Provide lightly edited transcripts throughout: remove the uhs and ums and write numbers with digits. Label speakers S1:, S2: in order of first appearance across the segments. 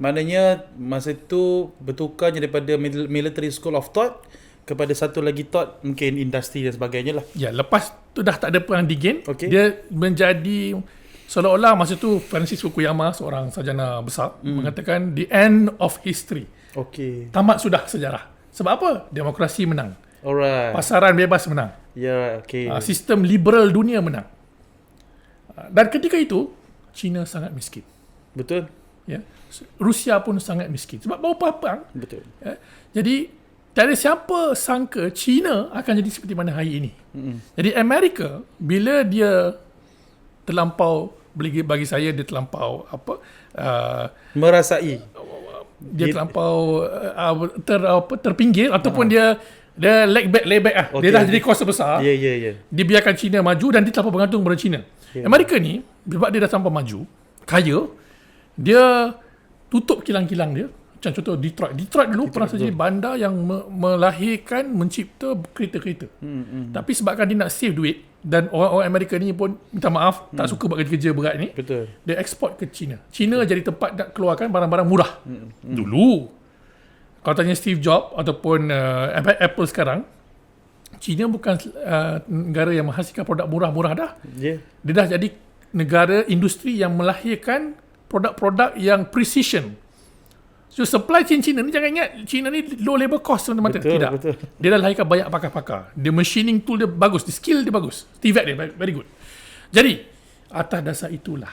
S1: Maknanya masa tu bertukarnya daripada military school of thought kepada satu lagi thought, mungkin industri dan sebagainya lah.
S2: Ya, lepas tu dah tak ada perang Digen.
S1: Okay.
S2: Dia menjadi seolah-olah masa tu Francis Fukuyama, seorang sarjana besar, mengatakan the end of history.
S1: Okay.
S2: Tamat sudah sejarah. Sebab apa? Demokrasi menang.
S1: Alright.
S2: Pasaran bebas menang.
S1: Ya, okay.
S2: Sistem liberal dunia menang. Dan ketika itu China sangat miskin.
S1: Betul.
S2: Ya. Rusia pun sangat miskin. Sebab baru perang.
S1: Betul.
S2: Ya. Jadi tiada siapa sangka China akan jadi seperti mana hari ini. Jadi Amerika bila dia terlampau, bagi saya dia terlampau
S1: merasai.
S2: Dia terlampau terpinggir ataupun dia leg back lah.
S1: Okay.
S2: Dia dah jadi kuasa besar.
S1: Ya.
S2: Dia biarkan China maju dan dia terlampau bergantung pada China. Amerika ni sebab dia dah terlampau maju, kaya, dia tutup kilang-kilang dia. Macam contoh Detroit dulu pernah jadi bandar yang melahirkan, mencipta kereta-kereta. Tapi sebabkan dia nak save duit, dan orang-orang Amerika ni pun minta maaf, tak suka buat kerja berat ni.
S1: Betul.
S2: Dia eksport ke China. China jadi tempat nak keluarkan barang-barang murah. Dulu kalau tanya Steve Jobs ataupun Apple sekarang, China bukan negara yang menghasilkan produk murah-murah dah.
S1: Yeah.
S2: Dia dah jadi negara industri yang melahirkan produk-produk yang precision. So supply chain China ni, jangan ingat China ni low labor cost semata-mata. Tidak.
S1: Betul.
S2: Dia dah lahirkan banyak pakar-pakar. Dia machining tool dia bagus, dia skill dia bagus. TVET dia very good. Jadi atas dasar itulah,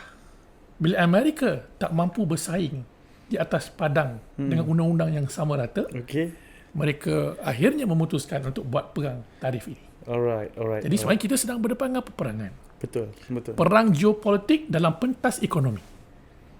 S2: bila Amerika tak mampu bersaing di atas padang dengan undang-undang yang sama rata, mereka akhirnya memutuskan untuk buat perang tarif ini.
S1: Alright.
S2: Jadi sebenarnya kita sedang berdepan dengan peperangan.
S1: Betul.
S2: Perang geopolitik dalam pentas ekonomi.